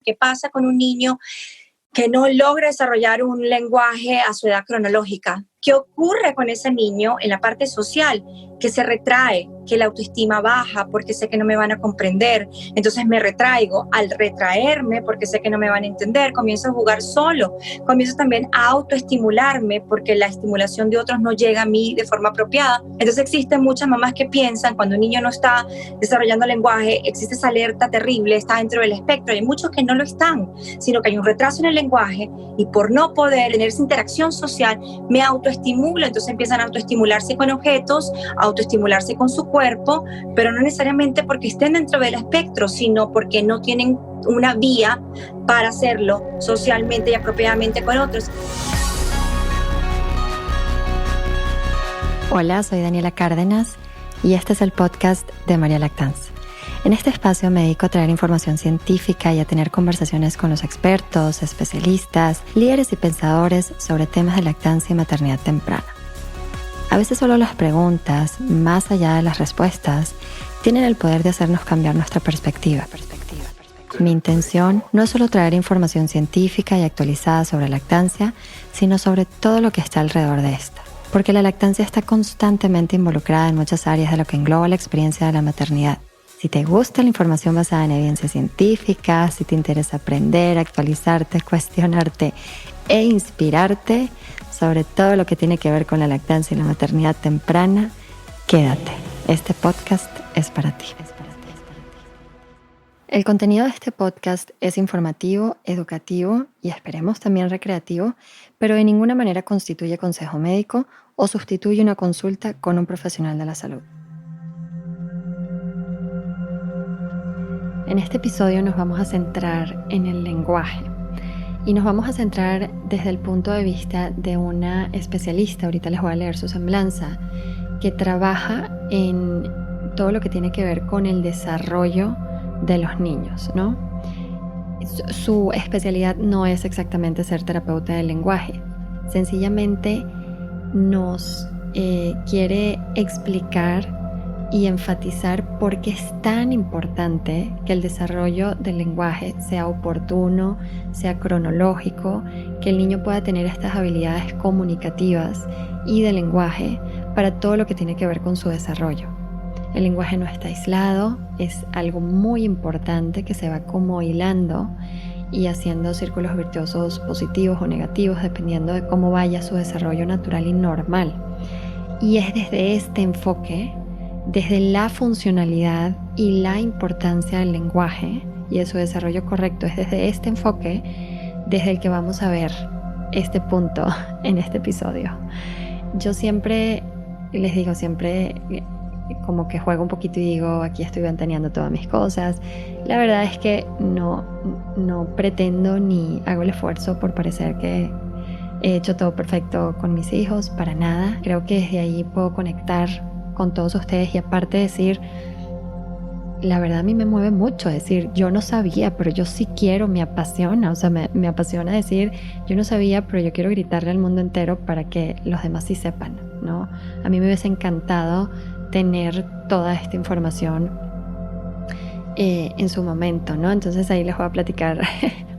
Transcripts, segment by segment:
¿Qué pasa con un niño que no logra desarrollar un lenguaje a su edad cronológica? ¿Qué ocurre con ese niño en la parte social? Que se retrae, que la autoestima baja porque sé que no me van a comprender, entonces me retraigo. Al retraerme porque sé que no me van a entender, comienzo a jugar solo, comienzo también a autoestimularme porque la estimulación de otros no llega a mí de forma apropiada. Entonces existen muchas mamás que piensan cuando un niño no está desarrollando lenguaje, existe esa alerta terrible, está dentro del espectro. Hay muchos que no lo están, sino que hay un retraso en el lenguaje y por no poder tener esa interacción social me autoestimulo, entonces empiezan a autoestimularse con objetos, autoestimularse con su cuerpo, pero no necesariamente porque estén dentro del espectro, sino porque no tienen una vía para hacerlo socialmente y apropiadamente con otros. Hola, soy Daniela Cárdenas y este es el podcast de María Lactancia. En este espacio me dedico a traer información científica y a tener conversaciones con los expertos, especialistas, líderes y pensadores sobre temas de lactancia y maternidad temprana. A veces solo las preguntas, más allá de las respuestas, tienen el poder de hacernos cambiar nuestra perspectiva. Mi intención no es solo traer información científica y actualizada sobre lactancia, sino sobre todo lo que está alrededor de esta. Porque la lactancia está constantemente involucrada en muchas áreas de lo que engloba la experiencia de la maternidad. Si te gusta la información basada en evidencia científica, si te interesa aprender, actualizarte, cuestionarte e inspirarte sobre todo lo que tiene que ver con la lactancia y la maternidad temprana, quédate. Este podcast es para ti. El contenido de este podcast es informativo, educativo y esperemos también recreativo, pero de ninguna manera constituye consejo médico o sustituye una consulta con un profesional de la salud. En este episodio nos vamos a centrar en el lenguaje y nos vamos a centrar desde el punto de vista de una especialista, ahorita les voy a leer su semblanza, que trabaja en todo lo que tiene que ver con el desarrollo de los niños, ¿no? Su especialidad no es exactamente ser terapeuta del lenguaje, sencillamente nos quiere explicar y enfatizar por qué es tan importante que el desarrollo del lenguaje sea oportuno, sea cronológico, que el niño pueda tener estas habilidades comunicativas y de lenguaje para todo lo que tiene que ver con su desarrollo. El lenguaje no está aislado, es algo muy importante que se va como hilando y haciendo círculos virtuosos positivos o negativos dependiendo de cómo vaya su desarrollo natural y normal. Y es desde este enfoque, desde la funcionalidad y la importancia del lenguaje y de su desarrollo correcto, es desde este enfoque desde el que vamos a ver este punto en este episodio. Yo siempre les digo, como que juego un poquito y digo, aquí estoy ventaneando todas mis cosas. La verdad es que no pretendo ni hago el esfuerzo por parecer que he hecho todo perfecto con mis hijos, para nada. Creo que desde ahí puedo conectar con todos ustedes y aparte decir, la verdad a mí me mueve mucho decir, yo no sabía, pero yo sí quiero, me apasiona, o sea, me apasiona decir, yo no sabía, pero yo quiero gritarle al mundo entero para que los demás sí sepan, ¿no? A mí me hubiese encantado tener toda esta información en su momento, ¿no? Entonces ahí les voy a platicar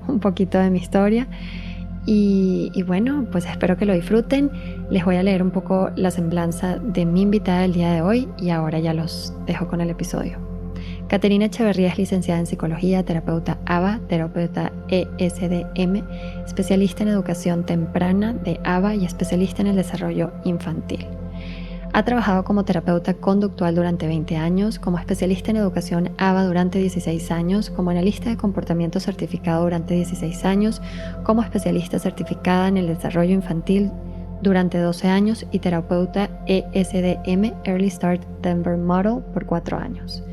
un poquito de mi historia y bueno, pues espero que lo disfruten. Les voy a leer un poco la semblanza de mi invitada del día de hoy y ahora ya los dejo con el episodio. Caterina Echeverría es licenciada en Psicología, terapeuta ABA, terapeuta ESDM, especialista en educación temprana de ABA y especialista en el desarrollo infantil. Ha trabajado como terapeuta conductual durante 20 años, como especialista en educación ABA durante 16 años, como analista de comportamiento certificado durante 16 años, como especialista certificada en el desarrollo infantil durante 12 años y terapeuta ESDM Early Start Denver Model por 4 años.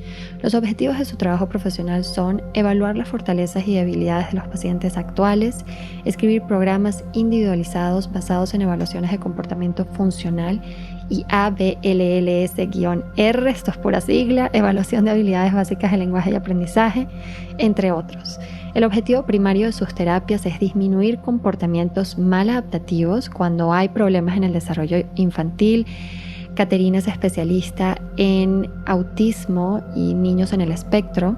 Los objetivos de su trabajo profesional son evaluar las fortalezas y debilidades de los pacientes actuales, escribir programas individualizados basados en evaluaciones de comportamiento funcional y ABLLS-R, esto es pura sigla, evaluación de habilidades básicas de lenguaje y aprendizaje, entre otros. El objetivo primario de sus terapias es disminuir comportamientos maladaptativos cuando hay problemas en el desarrollo infantil. Caterina es especialista en autismo y niños en el espectro.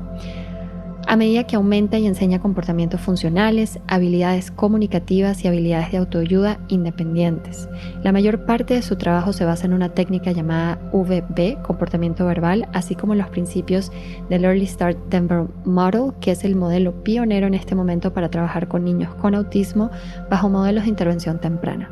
a medida que aumenta y enseña comportamientos funcionales, habilidades comunicativas y habilidades de autoayuda independientes. La mayor parte de su trabajo se basa en una técnica llamada VB, comportamiento verbal, así como en los principios del Early Start Denver Model, que es el modelo pionero en este momento para trabajar con niños con autismo bajo modelos de intervención temprana.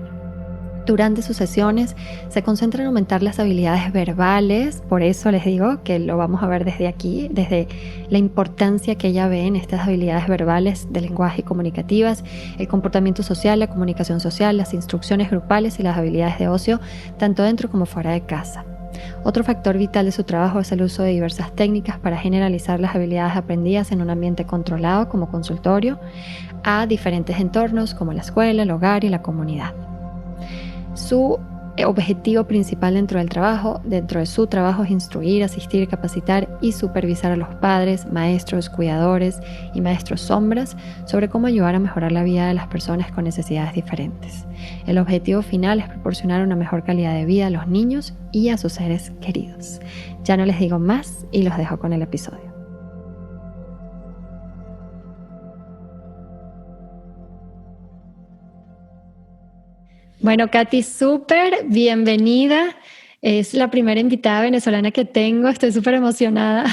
Durante sus sesiones se concentra en aumentar las habilidades verbales, por eso les digo que lo vamos a ver desde aquí, desde la importancia que ella ve en estas habilidades verbales de lenguaje y comunicativas, el comportamiento social, la comunicación social, las instrucciones grupales y las habilidades de ocio, tanto dentro como fuera de casa. Otro factor vital de su trabajo es el uso de diversas técnicas para generalizar las habilidades aprendidas en un ambiente controlado como consultorio a diferentes entornos como la escuela, el hogar y la comunidad. Su objetivo principal dentro de su trabajo es instruir, asistir, capacitar y supervisar a los padres, maestros, cuidadores y maestros sombras sobre cómo ayudar a mejorar la vida de las personas con necesidades diferentes. El objetivo final es proporcionar una mejor calidad de vida a los niños y a sus seres queridos. Ya no les digo más y los dejo con el episodio. Bueno, Katy, súper bienvenida. Es la primera invitada venezolana que tengo. Estoy súper emocionada.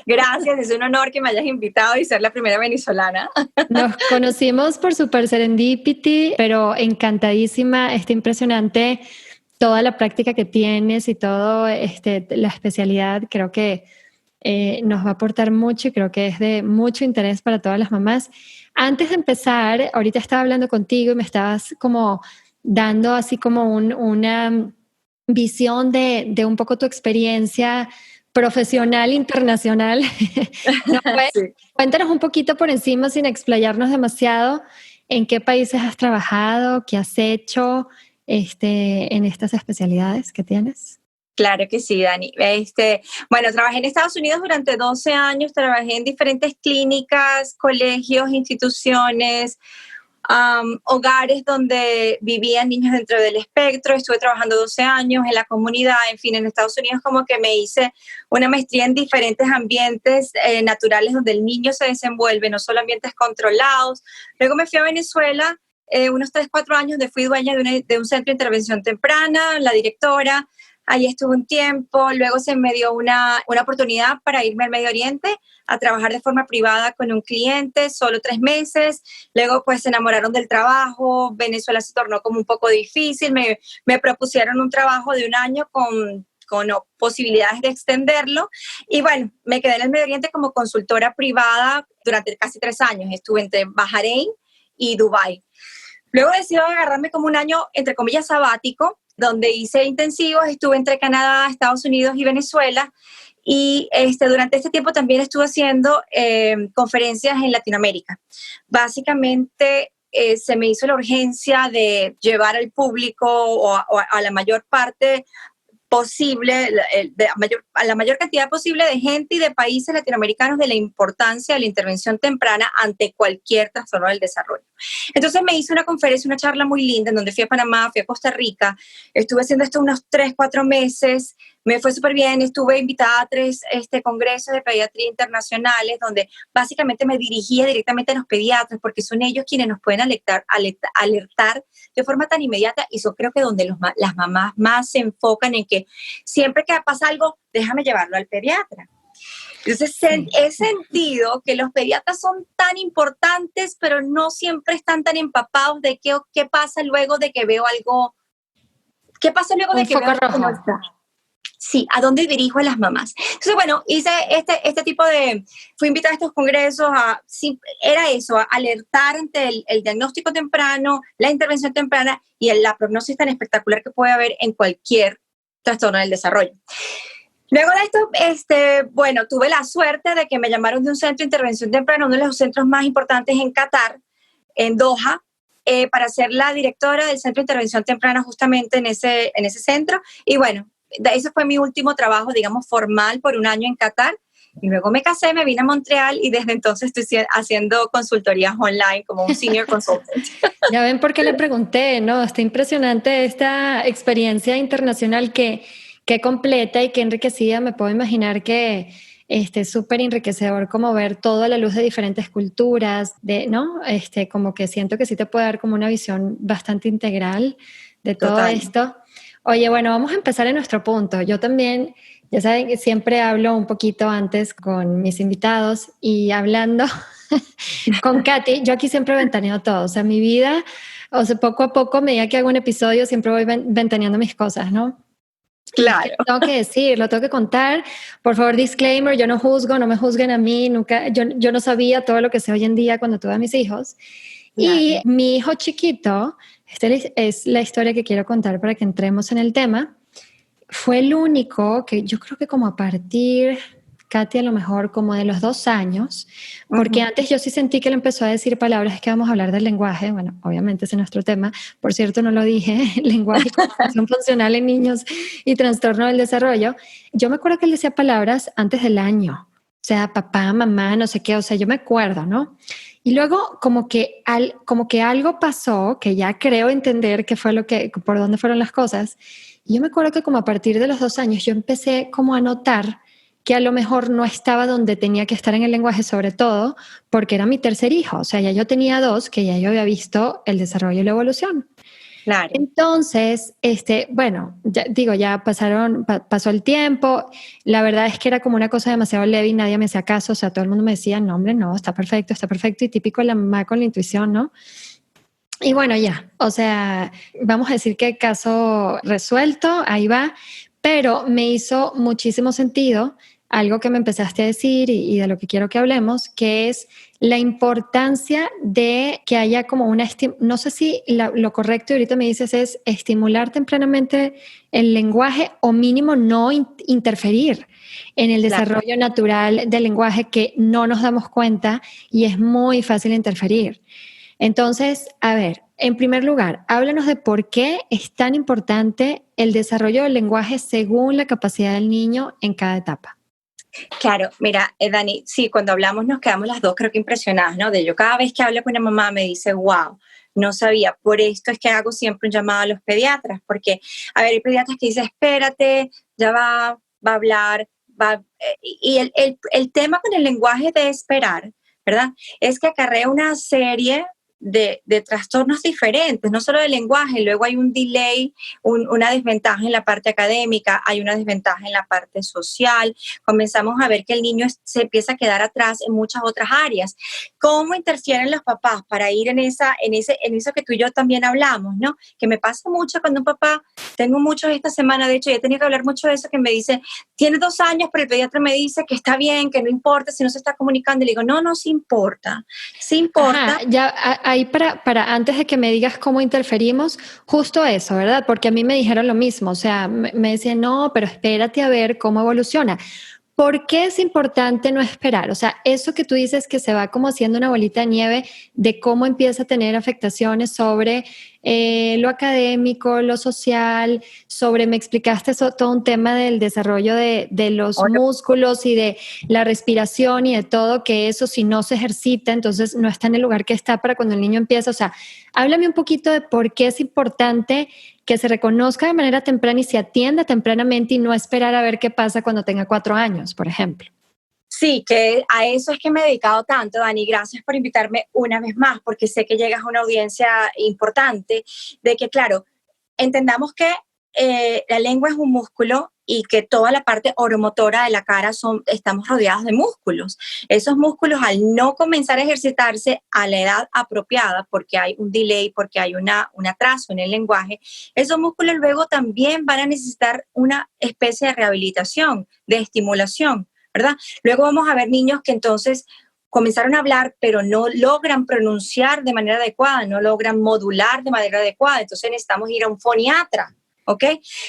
Gracias, es un honor que me hayas invitado y ser la primera venezolana. Nos conocimos por Super Serendipity, pero encantadísima. Está impresionante toda la práctica que tienes y todo la especialidad. Creo que nos va a aportar mucho y creo que es de mucho interés para todas las mamás. Antes de empezar, ahorita estaba hablando contigo y me estabas como dando así como una visión de un poco tu experiencia profesional internacional. No, pues, Sí. cuéntanos un poquito por encima, sin explayarnos demasiado, en qué países has trabajado, qué has hecho en estas especialidades que tienes. Claro que sí, Dani. Bueno, trabajé en Estados Unidos durante 12 años, trabajé en diferentes clínicas, colegios, instituciones, hogares donde vivían niños dentro del espectro. Estuve trabajando 12 años en la comunidad, en fin, en Estados Unidos como que me hice una maestría en diferentes ambientes naturales donde el niño se desenvuelve, no solo ambientes controlados. Luego me fui a Venezuela, unos 3, 4 años, donde fui dueña de un centro de intervención temprana, la directora. Ahí estuve un tiempo, luego se me dio una oportunidad para irme al Medio Oriente a trabajar de forma privada con un cliente, solo 3 meses. Luego pues se enamoraron del trabajo, Venezuela se tornó como un poco difícil, me propusieron un trabajo de 1 año con posibilidades de extenderlo. Y bueno, me quedé en el Medio Oriente como consultora privada durante casi 3 años. Estuve entre Bahrein y Dubái. Luego decidí agarrarme como 1 año, entre comillas, sabático, donde hice intensivos, estuve entre Canadá, Estados Unidos y Venezuela. Y durante este tiempo también estuve haciendo conferencias en Latinoamérica. Básicamente se me hizo la urgencia de llevar al público o a la mayor parte posible, a la mayor cantidad posible de gente y de países latinoamericanos de la importancia de la intervención temprana ante cualquier trastorno del desarrollo. Entonces me hice una conferencia, una charla muy linda en donde fui a Panamá, fui a Costa Rica, estuve haciendo esto unos 3, 4 meses, me fue súper bien, estuve invitada a 3 congresos de pediatría internacionales donde básicamente me dirigía directamente a los pediatras porque son ellos quienes nos pueden alertar de forma tan inmediata y son creo que donde las mamás más se enfocan en que siempre que pasa algo, déjame llevarlo al pediatra. Entonces he sentido que los pediatras son tan importantes, pero no siempre están tan empapados de qué pasa luego de que veo algo, qué pasa luego de que veo algo que no está. Sí, ¿a dónde dirijo a las mamás? Entonces, bueno, hice este tipo fui invitada a estos congresos, era eso, a alertar ante el diagnóstico temprano, la intervención temprana y la prognosis tan espectacular que puede haber en cualquier trastorno del desarrollo. Luego de esto, bueno, tuve la suerte de que me llamaron de un centro de intervención temprana, uno de los centros más importantes en Qatar, en Doha, para ser la directora del centro de intervención temprana justamente en ese centro. Y bueno, ese fue mi último trabajo, digamos, formal por 1 año en Qatar. Y luego me casé, me vine a Montreal y desde entonces estoy haciendo consultorías online como un senior consultant. Ya ven por qué le pregunté, ¿no? Está impresionante esta experiencia internacional que completa y que enriquecida. Me puedo imaginar que súper enriquecedor como ver todo a la luz de diferentes culturas, ¿no? Como que siento que sí te puede dar como una visión bastante integral de todo Total. esto. Oye, bueno, vamos a empezar en nuestro punto. Yo también, ya saben que siempre hablo un poquito antes con mis invitados y hablando con Katy, yo aquí siempre ventaneo todo, o sea, mi vida, o sea, poco a poco, a medida que hago un episodio, siempre voy ventaneando mis cosas, ¿no? Y es que Claro. lo tengo que decir, lo tengo que contar. Por favor, disclaimer, yo no juzgo, no me juzguen a mí, nunca, yo no sabía todo lo que sé hoy en día cuando tuve a mis hijos. Y Claro. mi hijo chiquito, esta es la historia que quiero contar para que entremos en el tema, fue el único que yo creo que como a partir, Katy, a lo mejor como de los 2 años, porque Ujú. antes yo sí sentí que él empezó a decir palabras, es que vamos a hablar del lenguaje, bueno, obviamente ese es nuestro tema, por cierto no lo dije, lenguaje y comunicación funcional en niños y trastorno del desarrollo. Yo me acuerdo que él decía palabras antes del año, o sea, papá, mamá, no sé qué, o sea, yo me acuerdo, ¿no? Y luego como que algo pasó, que ya creo entender qué fue por dónde fueron las cosas. Y yo me acuerdo que como a partir de los 2 años yo empecé como a notar que a lo mejor no estaba donde tenía que estar en el lenguaje, sobre todo porque era mi tercer hijo. O sea, ya yo tenía dos que ya yo había visto el desarrollo y la evolución. Claro. Entonces, bueno, ya pasó el tiempo. La verdad es que era como una cosa demasiado leve y nadie me hacía caso. O sea, todo el mundo me decía, no, hombre, no, está perfecto, está perfecto. Y típico la mamá con la intuición, ¿no? Y bueno, ya, o sea, vamos a decir que caso resuelto, ahí va, pero me hizo muchísimo sentido algo que me empezaste a decir y de lo que quiero que hablemos, que es la importancia de que haya como no sé si lo correcto ahorita me dices es estimular tempranamente el lenguaje o mínimo no interferir en el Claro. desarrollo natural del lenguaje que no nos damos cuenta y es muy fácil interferir. Entonces, a ver, en primer lugar, háblanos de por qué es tan importante el desarrollo del lenguaje según la capacidad del niño en cada etapa. Claro, mira, Dani, sí, cuando hablamos nos quedamos las dos creo que impresionadas, ¿no? De yo cada vez que hablo con una mamá me dice, wow, no sabía. Por esto es que hago siempre un llamado a los pediatras, porque, a ver, hay pediatras que dicen, espérate, ya va a hablar, y el tema con el lenguaje de esperar, ¿verdad? Es que acarrea una serie de trastornos diferentes, no solo del lenguaje, luego hay un delay, una desventaja en la parte académica, hay una desventaja en la parte social, comenzamos a ver que el niño se empieza a quedar atrás en muchas otras áreas. ¿Cómo interfieren los papás para ir en eso que tú y yo también hablamos, ¿no? Que me pasa mucho cuando un papá, tengo muchos esta semana, de hecho, yo he tenido que hablar mucho de eso, que me dice, tiene 2 años, pero el pediatra me dice que está bien, que no importa si no se está comunicando. Y le digo, no, sí importa, sí importa. Ajá, ya ahí para antes de que me digas cómo interferimos, justo eso, ¿verdad? Porque a mí me dijeron lo mismo, o sea, me decían, no, pero espérate a ver cómo evoluciona. ¿Por qué es importante no esperar? O sea, eso que tú dices que se va como haciendo una bolita de nieve de cómo empieza a tener afectaciones sobre lo académico, lo social, me explicaste todo un tema del desarrollo de los músculos y de la respiración y de todo, que eso si no se ejercita, entonces no está en el lugar que está para cuando el niño empieza. O sea, háblame un poquito de por qué es importante que se reconozca de manera temprana y se atienda tempranamente y no esperar a ver qué pasa cuando tenga 4 años, por ejemplo. Sí, que a eso es que me he dedicado tanto, Dani. Gracias por invitarme una vez más, porque sé que llegas a una audiencia importante, de que, claro, entendamos que la lengua es un músculo y que toda la parte oromotora de la cara estamos rodeados de músculos. Esos músculos, al no comenzar a ejercitarse a la edad apropiada, porque hay un delay, porque hay un atraso en el lenguaje, esos músculos luego también van a necesitar una especie de rehabilitación, de estimulación, ¿verdad? Luego vamos a ver niños que entonces comenzaron a hablar, pero no logran pronunciar de manera adecuada, no logran modular de manera adecuada. Entonces necesitamos ir a un foniatra, ¿ok?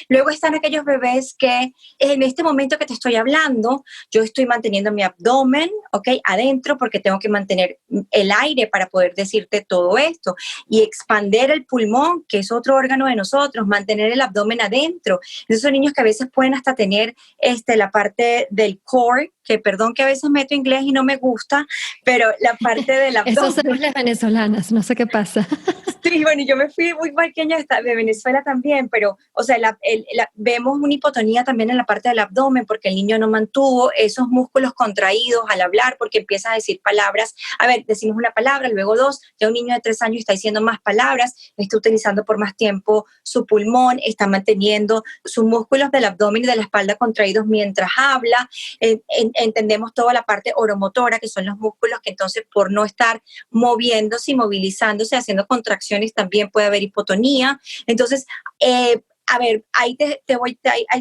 Luego están aquellos bebés que en este momento que te estoy hablando, yo estoy manteniendo mi abdomen, ¿ok? Adentro, porque tengo que mantener el aire para poder decirte todo esto y expander el pulmón, que es otro órgano de nosotros, mantener el abdomen adentro. Esos son niños que a veces pueden hasta tener la parte del core, que perdón que a veces meto inglés y no me gusta, pero la parte del abdomen. Esas somos las venezolanas, no sé qué pasa. Sí, bueno, yo me fui muy pequeña de Venezuela también, pero, o sea, vemos una hipotonía también en la parte del abdomen porque el niño no mantuvo esos músculos contraídos al hablar porque empieza a decir palabras. A ver, decimos una palabra, luego dos, ya un niño de 3 años está diciendo más palabras, está utilizando por más tiempo su pulmón, está manteniendo sus músculos del abdomen y de la espalda contraídos mientras habla. Entendemos toda la parte oromotora, que son los músculos que entonces por no estar moviéndose y movilizándose, haciendo contracciones, también puede haber hipotonía. Entonces, a ver, ahí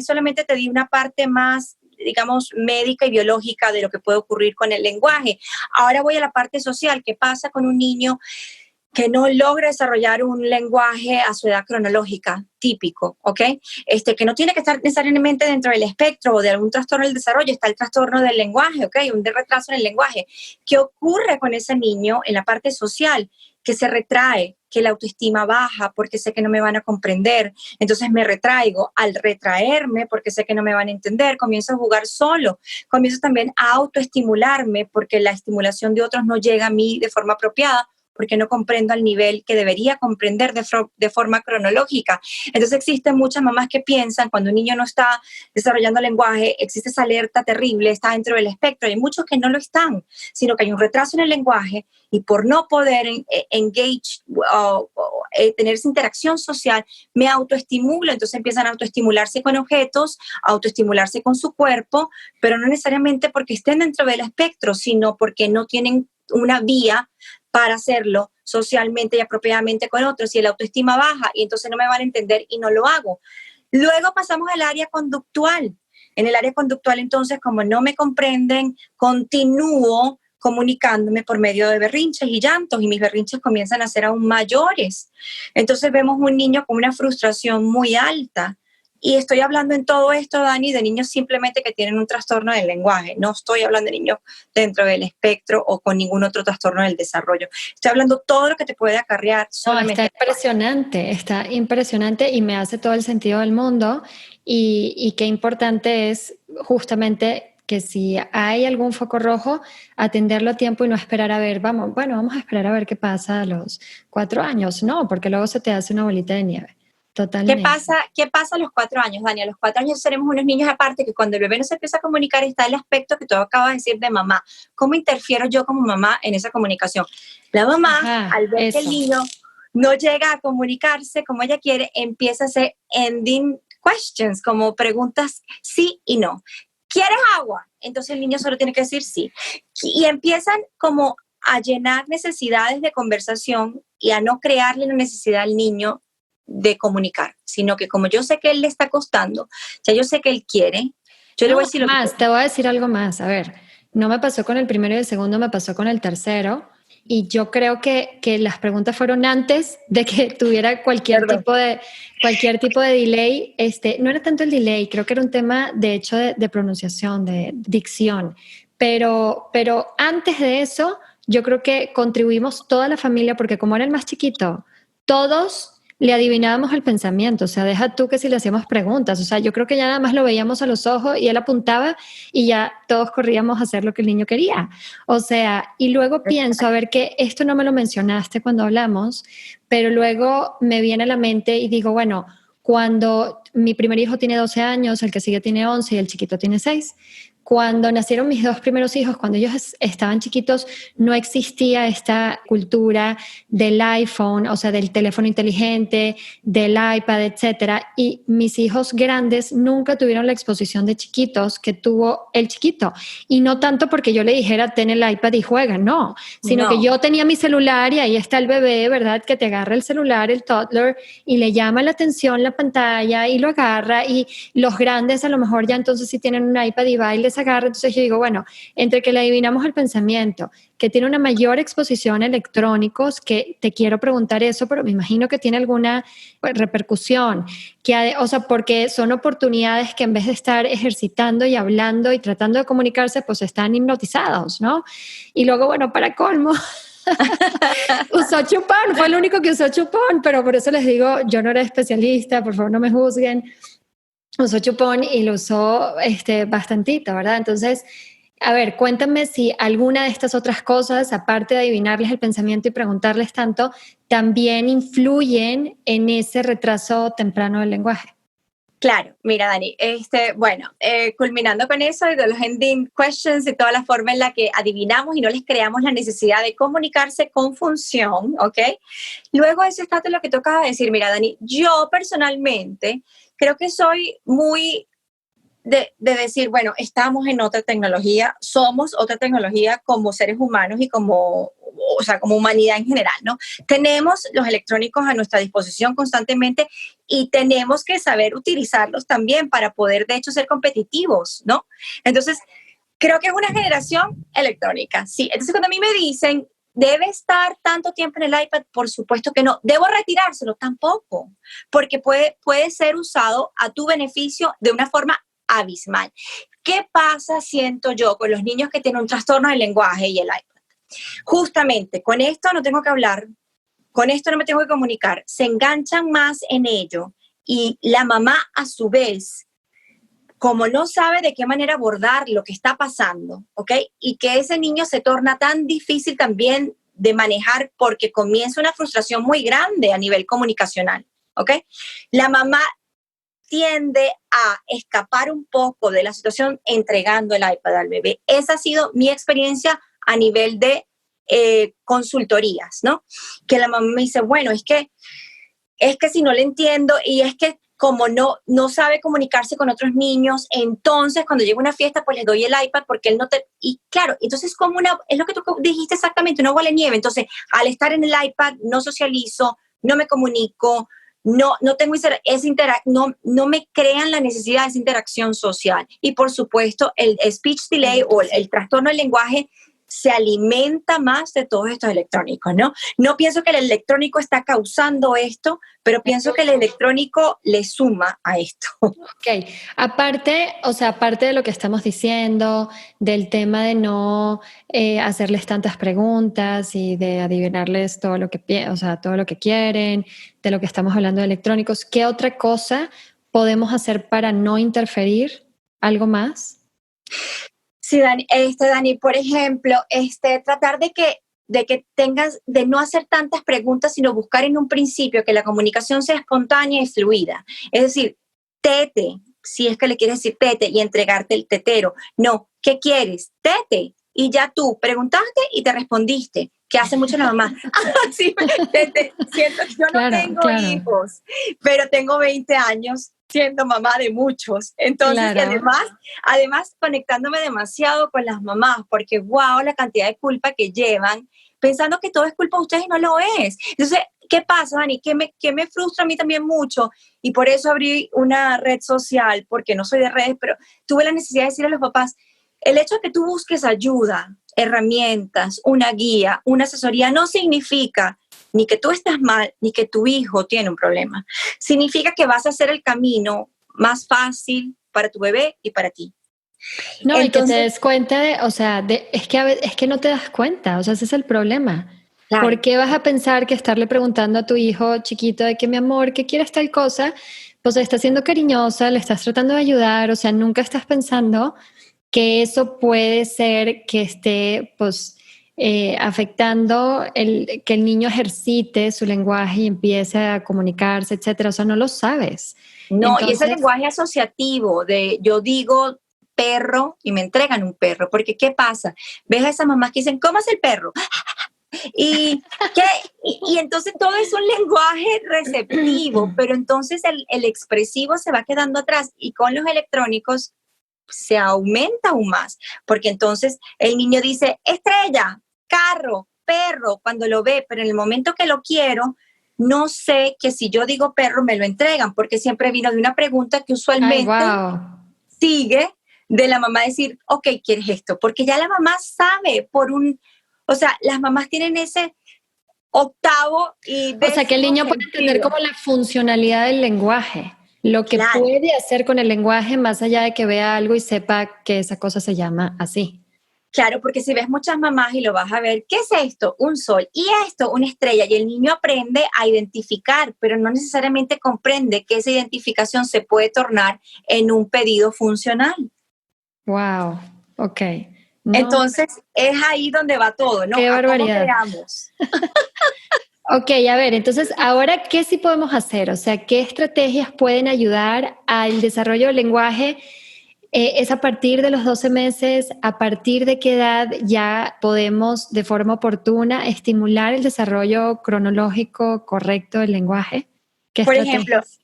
solamente te di una parte más, digamos, médica y biológica de lo que puede ocurrir con el lenguaje. Ahora voy a la parte social. ¿Qué pasa con un niño que no logra desarrollar un lenguaje a su edad cronológica típico, ¿ok? Que no tiene que estar necesariamente dentro del espectro o de algún trastorno del desarrollo, está el trastorno del lenguaje, ¿ok? Un retraso en el lenguaje. ¿Qué ocurre con ese niño en la parte social? Que se retrae, que la autoestima baja porque sé que no me van a comprender, entonces me retraigo. Al retraerme porque sé que no me van a entender, comienzo a jugar solo, comienzo también a autoestimularme porque la estimulación de otros no llega a mí de forma apropiada, porque no comprendo al nivel que debería comprender de forma cronológica. Entonces existen muchas mamás que piensan cuando un niño no está desarrollando lenguaje, existe esa alerta terrible, está dentro del espectro. Hay muchos que no lo están, sino que hay un retraso en el lenguaje y por no poder engage tener esa interacción social, me autoestimulo. Entonces empiezan a autoestimularse con objetos, a autoestimularse con su cuerpo, pero no necesariamente porque estén dentro del espectro, sino porque no tienen una vía para hacerlo socialmente y apropiadamente con otros, y el autoestima baja y entonces no me van a entender y no lo hago. Luego pasamos al área conductual. En el área conductual, entonces, como no me comprenden, continúo comunicándome por medio de berrinches y llantos, y mis berrinches comienzan a ser aún mayores. Entonces vemos un niño con una frustración muy alta. Y estoy hablando en todo esto, Dani, de niños simplemente que tienen un trastorno del lenguaje. No estoy hablando de niños dentro del espectro o con ningún otro trastorno del desarrollo. Estoy hablando todo lo que te puede acarrear solamente. No, está impresionante y me hace todo el sentido del mundo. Y qué importante es justamente que si hay algún foco rojo, atenderlo a tiempo y no esperar a ver, vamos a esperar a ver qué pasa a los 4 años. No, porque luego se te hace una bolita de nieve. Totalmente. ¿Qué pasa a los 4 años, Dani? A los 4 años seremos unos niños aparte que cuando el bebé no se empieza a comunicar está el aspecto que tú acabas de decir de mamá. ¿Cómo interfiero yo como mamá en esa comunicación? La mamá, al ver que el niño no llega a comunicarse como ella quiere, empieza a hacer ending questions, como preguntas sí y no. ¿Quieres agua? Entonces el niño solo tiene que decir sí. Y empiezan como a llenar necesidades de conversación y a no crearle la necesidad al niño de comunicar, sino que como yo sé que él le está costando, ya yo sé que él quiere, yo le voy a decir te voy a decir algo más. A ver, no me pasó con el primero y el segundo, me pasó con el tercero, y yo creo que las preguntas fueron antes de que tuviera cualquier tipo de delay. No era tanto el delay, creo que era un tema de hecho de pronunciación, de dicción, pero antes de eso yo creo que contribuimos toda la familia, porque como era el más chiquito, todos le adivinábamos el pensamiento. O sea, deja tú que si le hacíamos preguntas, o sea, yo creo que ya nada más lo veíamos a los ojos y él apuntaba y ya todos corríamos a hacer lo que el niño quería. O sea, y luego pienso, a ver, que esto no me lo mencionaste cuando hablamos, pero luego me viene a la mente y digo, bueno, cuando mi primer hijo tiene 12 años, el que sigue tiene 11 y el chiquito tiene 6, cuando nacieron mis 2 primeros hijos, cuando ellos estaban chiquitos, no existía esta cultura del iPhone, o sea, del teléfono inteligente, del iPad, etcétera. Y mis hijos grandes nunca tuvieron la exposición de chiquitos que tuvo el chiquito. Y no tanto porque yo le dijera, ten el iPad y juega, no. Sino que yo tenía mi celular y ahí está el bebé, ¿verdad? Que te agarra el celular, el toddler, y le llama la atención la pantalla y lo agarra. Y los grandes a lo mejor ya entonces sí tienen un iPad y va y les agarra. Entonces yo digo, bueno, entre que le adivinamos el pensamiento, que tiene una mayor exposición a electrónicos, que te quiero preguntar eso, pero me imagino que tiene alguna repercusión, o sea, porque son oportunidades que en vez de estar ejercitando y hablando y tratando de comunicarse, pues están hipnotizados, ¿no? Y luego, bueno, para colmo, usó chupón, fue el único que usó chupón, pero por eso les digo, yo no era especialista, por favor no me juzguen. Usó chupón y lo usó bastantito, ¿verdad? Entonces, A ver, cuéntame si alguna de estas otras cosas, aparte de adivinarles el pensamiento y preguntarles tanto, también influyen en ese retraso temprano del lenguaje. Claro, mira, Dani, bueno, culminando con eso y de los ending questions y toda la forma en la que adivinamos y no les creamos la necesidad de comunicarse con función, ¿ok? Luego de ese estatus, lo que toca decir, mira, Dani, yo personalmente creo que soy muy de decir, bueno, estamos en otra tecnología, somos otra tecnología como seres humanos y como, o sea, como humanidad en general, ¿no? Tenemos los electrónicos a nuestra disposición constantemente y tenemos que saber utilizarlos también para poder, de hecho, ser competitivos, ¿no? Entonces, creo que es una generación electrónica, sí. Entonces, cuando a mí me dicen, ¿debe estar tanto tiempo en el iPad? Por supuesto que no. ¿Debo retirárselo? Tampoco, porque puede ser usado a tu beneficio de una forma abismal. ¿Qué pasa, siento yo, con los niños que tienen un trastorno del lenguaje y el iPad? Justamente, con esto no tengo que hablar, con esto no me tengo que comunicar, se enganchan más en ello y la mamá a su vez, como no sabe de qué manera abordar lo que está pasando, ¿ok? Y que ese niño se torna tan difícil también de manejar porque comienza una frustración muy grande a nivel comunicacional, ¿ok? La mamá tiende a escapar un poco de la situación entregando el iPad al bebé. Esa ha sido mi experiencia a nivel de consultorías, ¿no? Que la mamá me dice, bueno, es que si no le entiendo y es que como no sabe comunicarse con otros niños, entonces cuando llega una fiesta pues les doy el iPad porque él no te... Y claro, entonces es lo que tú dijiste exactamente, una bola de nieve. Entonces, al estar en el iPad no socializo, no me comunico, no tengo no me crean la necesidad de esa interacción social. Y por supuesto, el speech delay o el trastorno del lenguaje se alimenta más de todos estos electrónicos, ¿no? No pienso que el electrónico está causando esto, pero pienso que el electrónico le suma a esto. Ok, aparte, o sea, aparte de lo que estamos diciendo, del tema de no hacerles tantas preguntas y de adivinarles todo lo que, o sea, todo lo que quieren, de lo que estamos hablando de electrónicos, ¿qué otra cosa podemos hacer para no interferir? ¿Algo más? Sí, Dani, por ejemplo, tratar de no hacer tantas preguntas, sino buscar en un principio que la comunicación sea espontánea y fluida. Es decir, tete, si es que le quieres decir tete y entregarte el tetero. No, ¿qué quieres? Tete. Y ya tú preguntaste y te respondiste, que hace mucho la mamá. Sí, siento que yo no tengo hijos, pero tengo 20 años siendo mamá de muchos. Entonces, y además conectándome demasiado con las mamás, porque wow, la cantidad de culpa que llevan, pensando que todo es culpa de ustedes y no lo es. Entonces, ¿qué pasa, Dani? Que me frustra a mí también mucho, y por eso abrí una red social, porque no soy de redes, pero tuve la necesidad de decirle a los papás, el hecho de que tú busques ayuda, herramientas, una guía, una asesoría, no significa ni que tú estás mal, ni que tu hijo tiene un problema. Significa que vas a hacer el camino más fácil para tu bebé y para ti. No, entonces, y que te des cuenta o sea, es que no te das cuenta, o sea, ese es el problema. Claro. ¿Por qué vas a pensar que estarle preguntando a tu hijo chiquito de que mi amor, ¿qué quieres tal cosa? Pues está siendo cariñosa, le estás tratando de ayudar, o sea, nunca estás pensando que eso puede ser que esté, pues, afectando que el niño ejercite su lenguaje y empiece a comunicarse, etcétera. O sea, no lo sabes. No, entonces, y ese lenguaje asociativo de yo digo perro y me entregan un perro, porque ¿qué pasa? Ves a esas mamás que dicen, ¿cómo es el perro? Y entonces todo es un lenguaje receptivo, pero entonces el expresivo se va quedando atrás, y con los electrónicos se aumenta aún más, porque entonces el niño dice estrella, carro, perro, cuando lo ve, pero en el momento que lo quiero, no sé que si yo digo perro me lo entregan, porque siempre vino de una pregunta que usualmente sigue de la mamá decir, ok, ¿quieres esto? Porque ya la mamá sabe o sea, las mamás tienen ese octavo y décimo. O sea, que el niño puede entender como la funcionalidad del lenguaje, lo que puede hacer con el lenguaje más allá de que vea algo y sepa que esa cosa se llama así. Claro, porque si ves muchas mamás y lo vas a ver, ¿qué es esto? Un sol. Y esto, una estrella. Y el niño aprende a identificar, pero no necesariamente comprende que esa identificación se puede tornar en un pedido funcional. Wow, ok. No, Entonces, es ahí donde va todo, ¿no? qué A cómo barbaridad. creamos. Ok, a ver, entonces ahora, ¿qué sí podemos hacer? O sea, ¿qué estrategias pueden ayudar al desarrollo del lenguaje? ¿Es a partir de los 12 meses? ¿A partir de qué edad ya podemos de forma oportuna estimular el desarrollo cronológico correcto del lenguaje? ¿Qué Por ejemplo, estrategias?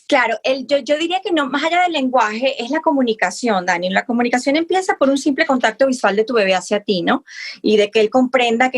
claro, yo diría que no, más allá del lenguaje, es la comunicación, Dani. La comunicación empieza por un simple contacto visual de tu bebé hacia ti, ¿no? Y de que él comprenda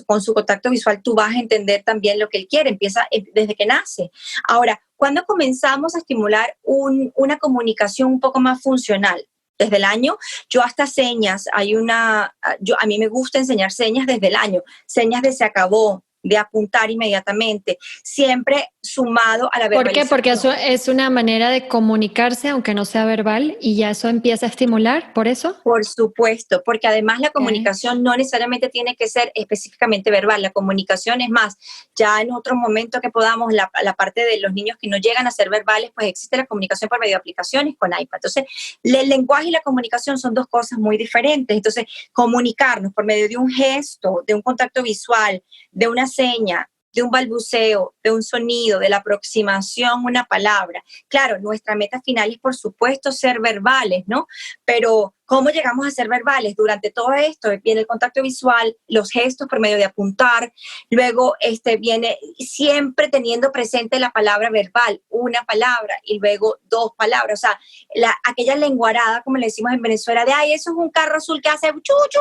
con su contacto visual tú vas a entender también lo que él quiere. Empieza desde que nace. Ahora, cuando comenzamos a estimular una comunicación un poco más funcional, desde el año, yo hasta señas, a mí me gusta enseñar señas desde el año, señas de se acabó, de apuntar inmediatamente, siempre sumado a la ¿Por qué? Porque verbalización. eso es una manera de comunicarse, aunque no sea verbal, y ya eso empieza a estimular, ¿por eso? Por supuesto, porque además la Okay. comunicación no necesariamente tiene que ser específicamente verbal. La comunicación es más, ya en otro momento que podamos, la parte de los niños que no llegan a ser verbales, pues existe la comunicación por medio de aplicaciones con iPad. Entonces, el lenguaje y la comunicación son dos cosas muy diferentes. Entonces, comunicarnos por medio de un gesto, de un contacto visual, de una seña, de un balbuceo, de un sonido, de la aproximación a una palabra. Claro, nuestra meta final es, por supuesto, ser verbales, ¿no? Pero ¿cómo llegamos a ser verbales? Durante todo esto viene el contacto visual, los gestos por medio de apuntar, luego viene siempre teniendo presente la palabra verbal, una palabra y luego dos palabras. O sea, aquella lenguarada, como le decimos en Venezuela, de, ay, eso es un carro azul que hace chuchu,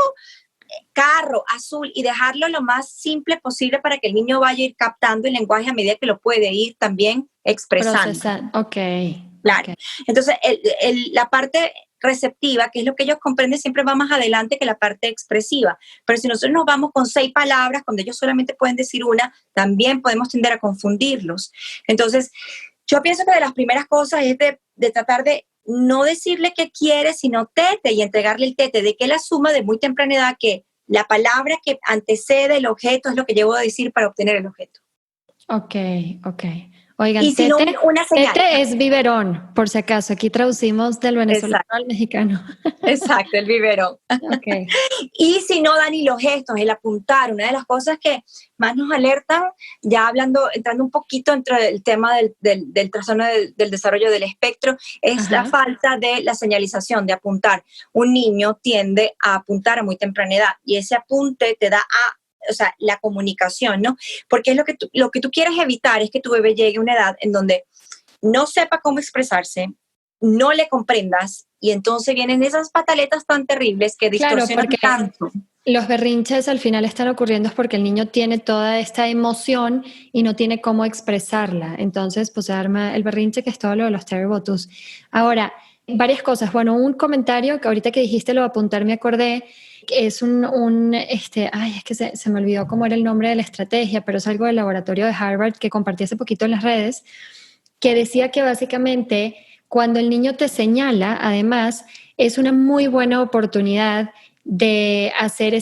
carro azul, y dejarlo lo más simple posible para que el niño vaya a ir captando el lenguaje a medida que lo puede ir también expresando. Procesar, ok, Claro. ok. Entonces, la parte receptiva, que es lo que ellos comprenden, siempre va más adelante que la parte expresiva. Pero si nosotros nos vamos con 6 palabras, cuando ellos solamente pueden decir una, también podemos tender a confundirlos. Entonces, yo pienso que de las primeras cosas es de tratar de no decirle qué quiere, sino tete, y entregarle el tete, de que él asuma de muy temprana edad que la palabra que antecede el objeto es lo que llevo a decir para obtener el objeto. Ok, ok. Oigan, Y si no, tete, una señal. tete es biberón, por si acaso. Aquí traducimos del venezolano Exacto, al mexicano. exacto, el biberón. Ok. Y si no, Dani, los gestos, el apuntar, una de las cosas que más nos alertan, ya entrando un poquito entre el tema del trastorno del desarrollo del espectro, es la Ajá. falta de la señalización, de apuntar. Un niño tiende a apuntar a muy temprana edad y ese apunte te da o sea, la comunicación, ¿no? Porque es lo que tú quieres evitar es que tu bebé llegue a una edad en donde no sepa cómo expresarse, no le comprendas y entonces vienen esas pataletas tan terribles que Claro, distorsionan porque tanto. los berrinches al final están ocurriendo es porque el niño tiene toda esta emoción y no tiene cómo expresarla. Entonces, pues se arma el berrinche, que es todo lo de los terrible twos. Ahora, varias cosas. Bueno, un comentario que ahorita que dijiste lo de apuntar me acordé, que es ay, es que se me olvidó cómo era el nombre de la estrategia, pero es algo del laboratorio de Harvard que compartí hace poquito en las redes, que decía que básicamente cuando el niño te señala, además, es una muy buena oportunidad de hacer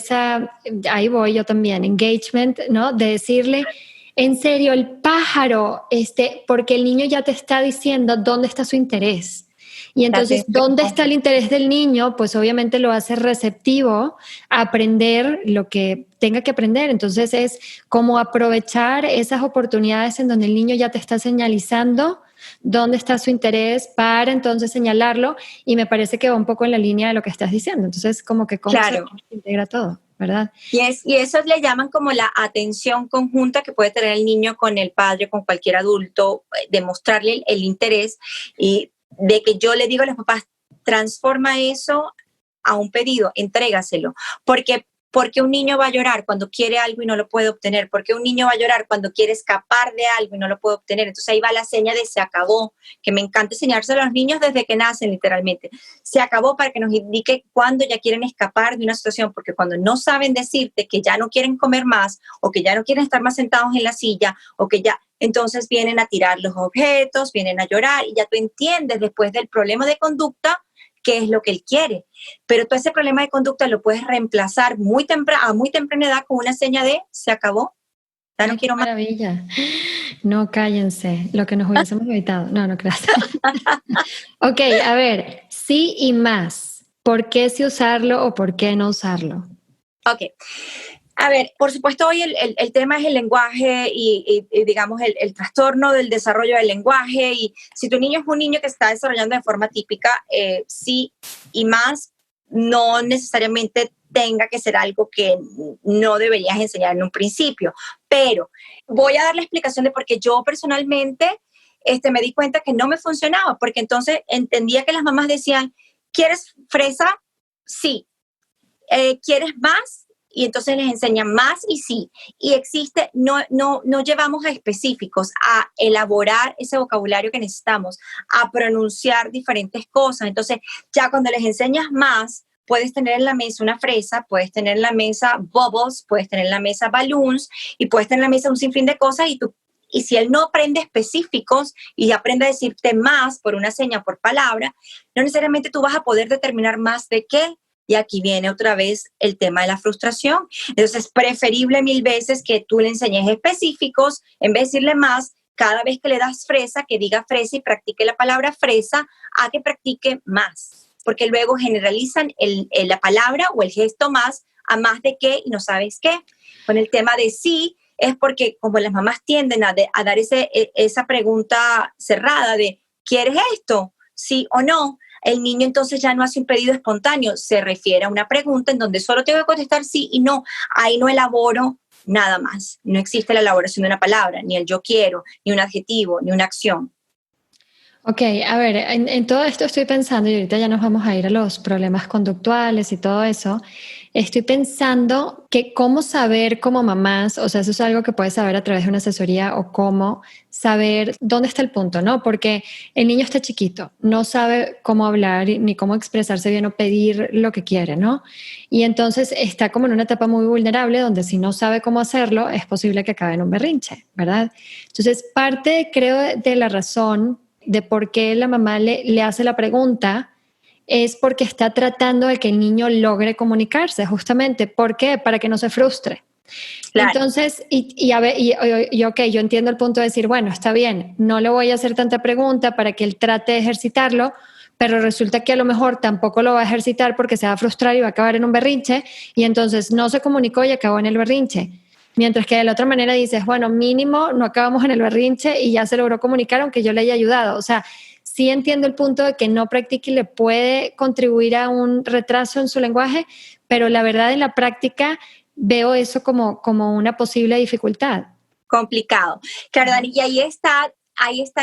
ahí voy yo también, engagement, ¿no? De decirle, en serio, el pájaro, porque el niño ya te está diciendo dónde está su interés. Y La entonces, ¿dónde atención. está el interés del niño? Pues obviamente lo hace receptivo a aprender lo que tenga que aprender. Entonces es como aprovechar esas oportunidades en donde el niño ya te está señalizando dónde está su interés para entonces señalarlo, y me parece que va un poco en la línea de lo que estás diciendo. Entonces, como que cómo se Claro. integra todo, ¿verdad? Y eso le llaman como la atención conjunta que puede tener el niño con el padre, con cualquier adulto, demostrarle el interés y de que yo le digo a los papás, transforma eso a un pedido, entrégaselo, porque un niño va a llorar cuando quiere algo y no lo puede obtener, porque un niño va a llorar cuando quiere escapar de algo y no lo puede obtener. Entonces ahí va la seña de se acabó, que me encanta enseñárselo a los niños desde que nacen literalmente. Se acabó para que nos indique cuándo ya quieren escapar de una situación, porque cuando no saben decirte que ya no quieren comer más o que ya no quieren estar más sentados en la silla o que ya, entonces vienen a tirar los objetos, vienen a llorar y ya tú entiendes después del problema de conducta qué es lo que él quiere. Pero tú ese problema de conducta lo puedes reemplazar a muy temprana edad con una seña de se acabó, ya no Ay, qué quiero más. maravilla. No, cállense, lo que nos hubiésemos evitado. No, no creas. Ok, a ver, sí y más. ¿por qué sí usarlo o por qué no usarlo? Ok. A ver, por supuesto hoy el tema es el lenguaje y digamos el trastorno del desarrollo del lenguaje, y si tu niño es un niño que se está desarrollando de forma típica, sí y más, no necesariamente tenga que ser algo que no deberías enseñar en un principio, pero voy a dar la explicación de por qué yo personalmente me di cuenta que no me funcionaba, porque entonces entendía que las mamás decían, ¿quieres fresa? Sí. ¿Quieres más? Y entonces les enseñan más y sí. Y existe, no llevamos a específicos a elaborar ese vocabulario que necesitamos, a pronunciar diferentes cosas. Entonces, ya cuando les enseñas más, puedes tener en la mesa una fresa, puedes tener en la mesa bubbles, puedes tener en la mesa balloons y puedes tener en la mesa un sinfín de cosas y si él no aprende específicos y aprende a decirte más por una seña, por palabra, no necesariamente tú vas a poder determinar más de qué. Y aquí viene otra vez el tema de la frustración. Entonces es preferible 1000 veces que tú le enseñes específicos, en vez de decirle más, cada vez que le das fresa, que diga fresa y practique la palabra fresa, a que practique más. Porque luego generalizan la palabra o el gesto más a más de qué y no sabes qué. Con el tema de sí, es porque como las mamás tienden a dar esa pregunta cerrada de ¿quieres esto? ¿Sí o no? El niño entonces ya no hace un pedido espontáneo, se refiere a una pregunta en donde solo tengo que contestar sí y no. Ahí no elaboro nada más. No existe la elaboración de una palabra, ni el yo quiero, ni un adjetivo, ni una acción. Ok, a ver, en todo esto estoy pensando, y ahorita ya nos vamos a ir a los problemas conductuales y todo eso. Estoy pensando que cómo saber como mamás, o sea, eso es algo que puedes saber a través de una asesoría, o cómo saber dónde está el punto, ¿no? Porque el niño está chiquito, no sabe cómo hablar ni cómo expresarse bien o pedir lo que quiere, ¿no? Y entonces está como en una etapa muy vulnerable donde si no sabe cómo hacerlo, es posible que acabe en un berrinche, ¿verdad? Entonces, parte, creo, de la razón de por qué la mamá le hace la pregunta es porque está tratando de que el niño logre comunicarse, justamente. ¿Por qué? Para que no se frustre. Claro. Entonces, ok, yo entiendo el punto de decir, bueno, está bien, no le voy a hacer tanta pregunta para que él trate de ejercitarlo, pero resulta que a lo mejor tampoco lo va a ejercitar porque se va a frustrar y va a acabar en un berrinche, y entonces no se comunicó y acabó en el berrinche. Mientras que de la otra manera dices, bueno, mínimo no acabamos en el berrinche y ya se logró comunicar aunque yo le haya ayudado. O sea, sí entiendo el punto de que no practique y le puede contribuir a un retraso en su lenguaje, pero la verdad en la práctica veo eso como una posible dificultad. Complicado. Claro, Dani, y ahí está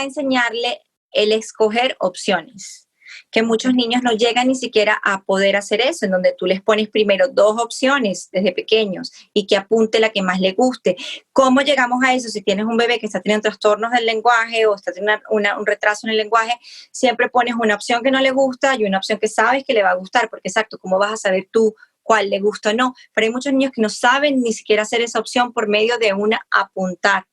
enseñarle el escoger opciones, que muchos niños no llegan ni siquiera a poder hacer eso, en donde tú les pones primero 2 opciones desde pequeños y que apunte la que más le guste. ¿Cómo llegamos a eso? Si tienes un bebé que está teniendo trastornos del lenguaje o está teniendo un retraso en el lenguaje, siempre pones una opción que no le gusta y una opción que sabes que le va a gustar, porque exacto, ¿cómo vas a saber tú cuál le gusta o no? Pero hay muchos niños que no saben ni siquiera hacer esa opción por medio de una apuntar.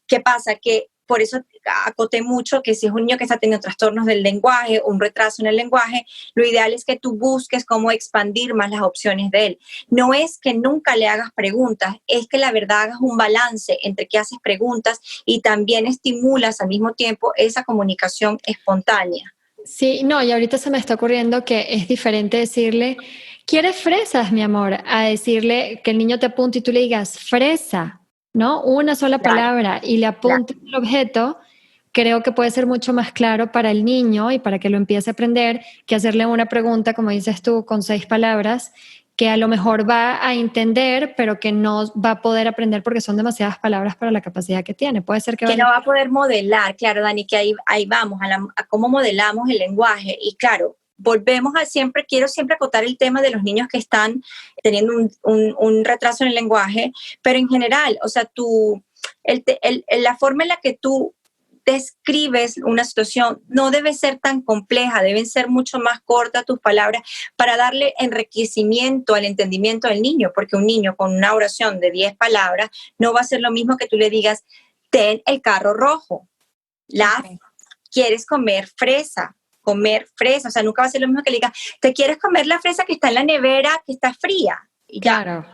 ¿Qué pasa? Que por eso acoté mucho que si es un niño que está teniendo trastornos del lenguaje o un retraso en el lenguaje, lo ideal es que tú busques cómo expandir más las opciones de él. No es que nunca le hagas preguntas, es que la verdad hagas un balance entre que haces preguntas y también estimulas al mismo tiempo esa comunicación espontánea. Sí, no, y ahorita se me está ocurriendo que es diferente decirle, ¿quieres fresas, mi amor? A decirle que el niño te apunte y tú le digas fresa, ¿no? Una sola Claro, palabra y le claro. apunte el objeto. Creo que puede ser mucho más claro para el niño y para que lo empiece a aprender que hacerle una pregunta, como dices tú, con 6 palabras, que a lo mejor va a entender, pero que no va a poder aprender porque son demasiadas palabras para la capacidad que tiene. Puede ser que Que vaya. no va a poder modelar, claro, Dani, que ahí vamos a cómo modelamos el lenguaje. Y claro, quiero siempre acotar el tema de los niños que están teniendo un retraso en el lenguaje, pero en general, o sea, la forma en la que tú describes una situación no debe ser tan compleja, deben ser mucho más cortas tus palabras para darle enriquecimiento al entendimiento del niño, porque un niño con una oración de 10 palabras no va a ser lo mismo que tú le digas, ten el carro rojo, Okay. quieres comer fresa, o sea, nunca va a ser lo mismo que le digas, te quieres comer la fresa que está en la nevera, que está fría, y ya. Claro.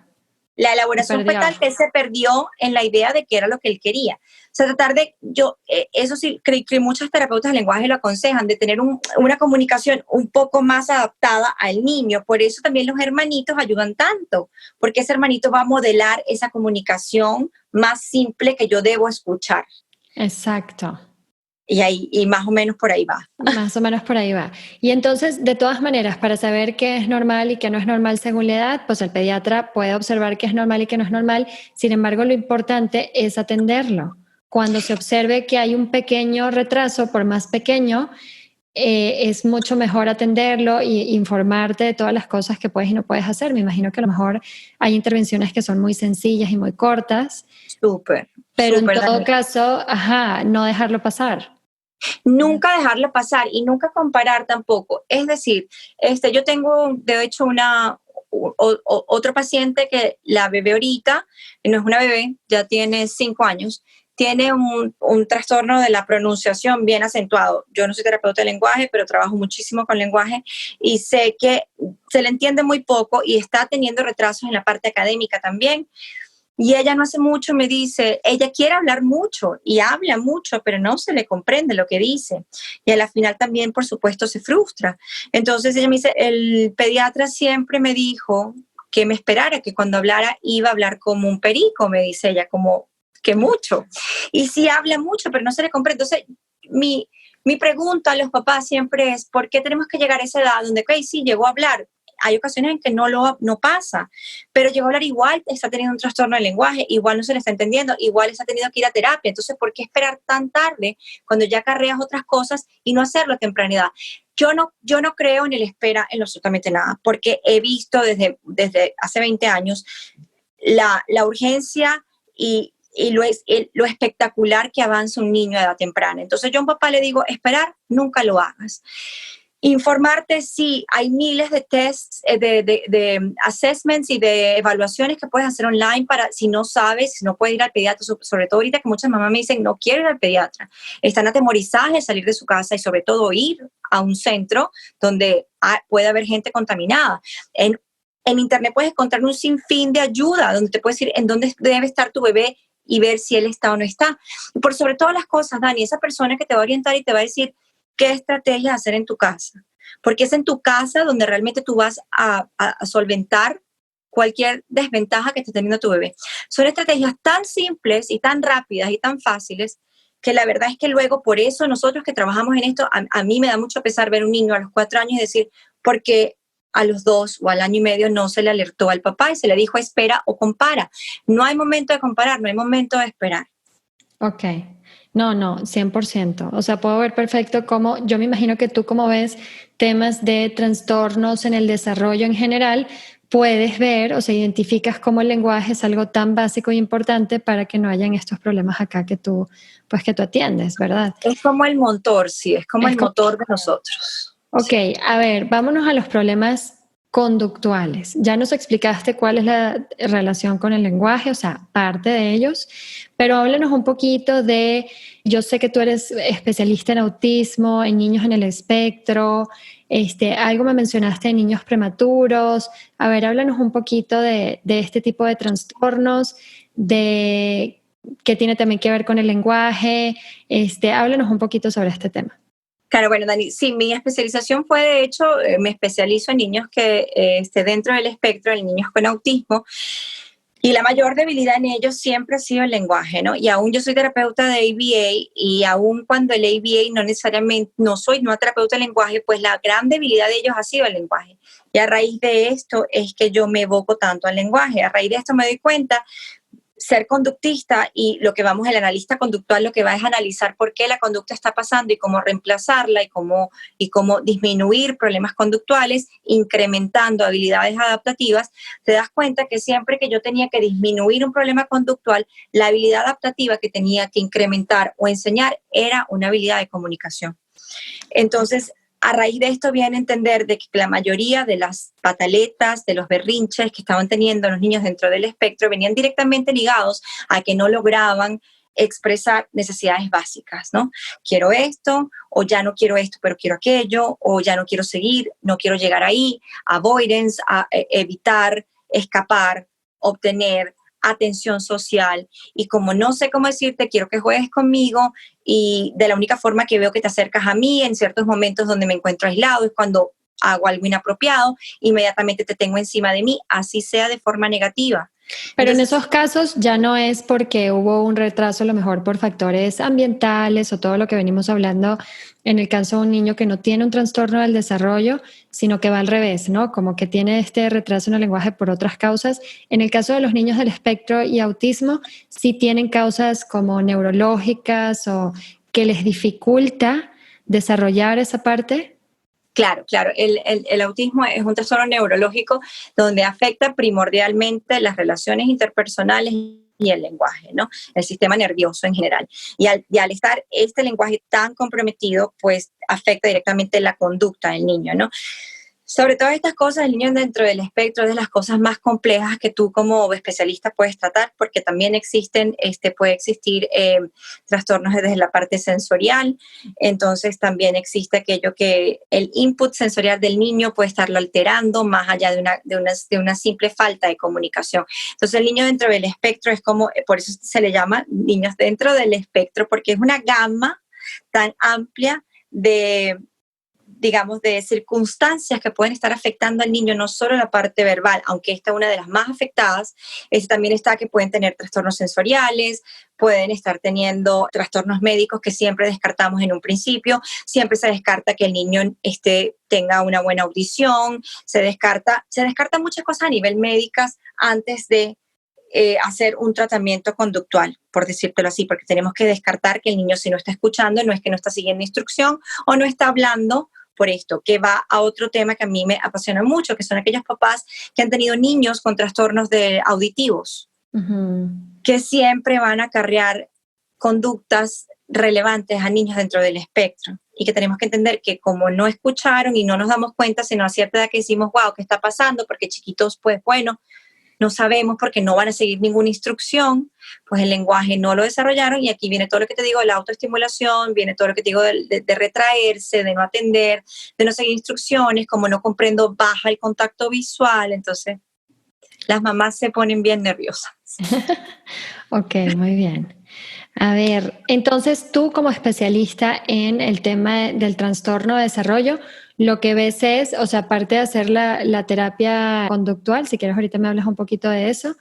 La elaboración fue tal que él se perdió en la idea de qué era lo que él quería. O sea, tratar de, eso sí, creo que muchos terapeutas de lenguaje lo aconsejan, de tener una comunicación un poco más adaptada al niño. Por eso también los hermanitos ayudan tanto, porque ese hermanito va a modelar esa comunicación más simple que yo debo escuchar. Exacto. Y más o menos por ahí va. Más o menos por ahí va. Y entonces, de todas maneras, para saber qué es normal y qué no es normal según la edad, pues el pediatra puede observar qué es normal y qué no es normal. Sin embargo, lo importante es atenderlo. Cuando se observe que hay un pequeño retraso, por más pequeño, es mucho mejor atenderlo e informarte de todas las cosas que puedes y no puedes hacer. Me imagino que a lo mejor hay intervenciones que son muy sencillas y muy cortas. Súper. Pero en todo caso, no dejarlo pasar. Nunca dejarlo pasar y nunca comparar tampoco. Es decir, yo tengo de hecho otro paciente que la bebé ahorita, no es una bebé, ya tiene 5 años, tiene un trastorno de la pronunciación bien acentuado. Yo no soy terapeuta de lenguaje, pero trabajo muchísimo con lenguaje y sé que se le entiende muy poco y está teniendo retrasos en la parte académica también. Y ella no hace mucho me dice, ella quiere hablar mucho y habla mucho, pero no se le comprende lo que dice. Y a la final también, por supuesto, se frustra. Entonces ella me dice, el pediatra siempre me dijo que me esperara, que cuando hablara iba a hablar como un perico, me dice ella, como que mucho. Y sí habla mucho, pero no se le comprende. Entonces, mi pregunta a los papás siempre es, ¿por qué tenemos que llegar a esa edad donde, ok, sí, llegó a hablar? Hay ocasiones en que no pasa, pero llegó a hablar igual, está teniendo un trastorno de lenguaje, igual no se le está entendiendo, igual está teniendo que ir a terapia. Entonces, ¿por qué esperar tan tarde cuando ya acarreas otras cosas y no hacerlo a temprana edad? Yo no creo en el espera en absolutamente nada, porque he visto desde hace 20 años la urgencia y lo espectacular que avanza un niño a edad temprana. Entonces yo a un papá le digo, esperar, nunca lo hagas. Informarte, sí, hay miles de tests, de assessments y de evaluaciones que puedes hacer online para si no sabes, si no puedes ir al pediatra, sobre todo ahorita que muchas mamás me dicen no quiero ir al pediatra, están atemorizadas de salir de su casa y sobre todo ir a un centro donde puede haber gente contaminada. En internet puedes encontrar un sinfín de ayuda donde te puedes decir en dónde debe estar tu bebé y ver si él está o no está. Y por sobre todas las cosas, Dani, esa persona que te va a orientar y te va a decir qué estrategias hacer en tu casa, porque es en tu casa donde realmente tú vas a solventar cualquier desventaja que esté teniendo tu bebé. Son estrategias tan simples y tan rápidas y tan fáciles que la verdad es que luego, por eso nosotros que trabajamos en esto, a mí me da mucho pesar ver un niño a los 4 años y decir, porque a los 2 o al año y medio no se le alertó al papá y se le dijo espera o compara. No hay momento de comparar, no hay momento de esperar. Ok. No, 100%. O sea, puedo ver perfecto cómo, yo me imagino que tú como ves temas de trastornos en el desarrollo en general, puedes ver o sea, identificas cómo el lenguaje es algo tan básico e importante para que no hayan estos problemas acá que tú atiendes, ¿verdad? Es como el motor, sí, es como el motor de nosotros. Ok, sí. A ver, vámonos a los problemas conductuales. Ya nos explicaste cuál es la relación con el lenguaje, o sea, parte de ellos, pero háblanos un poquito yo sé que tú eres especialista en autismo, en niños en el espectro, algo me mencionaste de niños prematuros. A ver, háblanos un poquito de este tipo de trastornos, de que tiene también que ver con el lenguaje. Háblanos un poquito sobre este tema. Claro, bueno, Dani, sí, mi especialización fue, de hecho, me especializo en niños que dentro del espectro, en niños con autismo, y la mayor debilidad en ellos siempre ha sido el lenguaje, ¿no? Y aún yo soy terapeuta de ABA, y aún cuando el ABA no necesariamente, no soy una terapeuta de lenguaje, pues la gran debilidad de ellos ha sido el lenguaje. Y a raíz de esto es que yo me evoco tanto al lenguaje. A raíz de esto me doy cuenta ser conductista, y lo que vamos, el analista conductual lo que va es analizar por qué la conducta está pasando y cómo reemplazarla y cómo disminuir problemas conductuales, incrementando habilidades adaptativas. Te das cuenta que siempre que yo tenía que disminuir un problema conductual, la habilidad adaptativa que tenía que incrementar o enseñar era una habilidad de comunicación. Entonces, a raíz de esto viene a entender de que la mayoría de las pataletas, de los berrinches que estaban teniendo los niños dentro del espectro venían directamente ligados a que no lograban expresar necesidades básicas, ¿no? Quiero esto, o ya no quiero esto, pero quiero aquello, o ya no quiero seguir, no quiero llegar ahí, avoidance, evitar, escapar, obtener atención social, y como no sé cómo decirte, quiero que juegues conmigo, y de la única forma que veo que te acercas a mí en ciertos momentos donde me encuentro aislado es cuando hago algo inapropiado, inmediatamente te tengo encima de mí, así sea de forma negativa. Pero en Entonces, esos casos ya no es porque hubo un retraso, a lo mejor por factores ambientales o todo lo que venimos hablando en el caso de un niño que no tiene un trastorno del desarrollo, sino que va al revés, ¿no? Como que tiene este retraso en el lenguaje por otras causas. En el caso de los niños del espectro y autismo, sí tienen causas como neurológicas o que les dificulta desarrollar esa parte. claro, claro. El autismo es un trastorno neurológico donde afecta primordialmente las relaciones interpersonales y el lenguaje, ¿no? El sistema nervioso en general. Y al estar este lenguaje tan comprometido, pues afecta directamente la conducta del niño, ¿no? Sobre todas estas cosas, el niño dentro del espectro es de las cosas más complejas que tú como especialista puedes tratar, porque también puede existir trastornos desde la parte sensorial. Entonces también existe aquello que el input sensorial del niño puede estarlo alterando más allá de una simple falta de comunicación. Entonces el niño dentro del espectro es como, por eso se le llama niños dentro del espectro, porque es una gama tan amplia de, digamos, de circunstancias que pueden estar afectando al niño, no solo la parte verbal, aunque esta es una de las más afectadas. También está que pueden tener trastornos sensoriales, pueden estar teniendo trastornos médicos que siempre descartamos en un principio. Siempre se descarta que el niño tenga una buena audición, se descarta muchas cosas a nivel médicas antes de hacer un tratamiento conductual, por decírtelo así, porque tenemos que descartar que el niño, si no está escuchando, no es que no está siguiendo instrucción o no está hablando por esto, que va a otro tema que a mí me apasiona mucho, que son aquellos papás que han tenido niños con trastornos auditivos, que siempre van a acarrear conductas relevantes a niños dentro del espectro, y que tenemos que entender que como no escucharon y no nos damos cuenta, sino a cierta edad que decimos, wow, ¿qué está pasando? Porque chiquitos, pues bueno, no sabemos porque no van a seguir ninguna instrucción, pues el lenguaje no lo desarrollaron, y aquí viene todo lo que te digo de la autoestimulación, viene todo lo que te digo de retraerse, de no atender, de no seguir instrucciones, como no comprendo, baja el contacto visual, entonces las mamás se ponen bien nerviosas. Ok, muy bien. A ver, entonces tú como especialista en el tema del trastorno de desarrollo, lo que ves es, o sea, aparte de hacer la terapia conductual, si quieres ahorita me hablas un poquito de eso,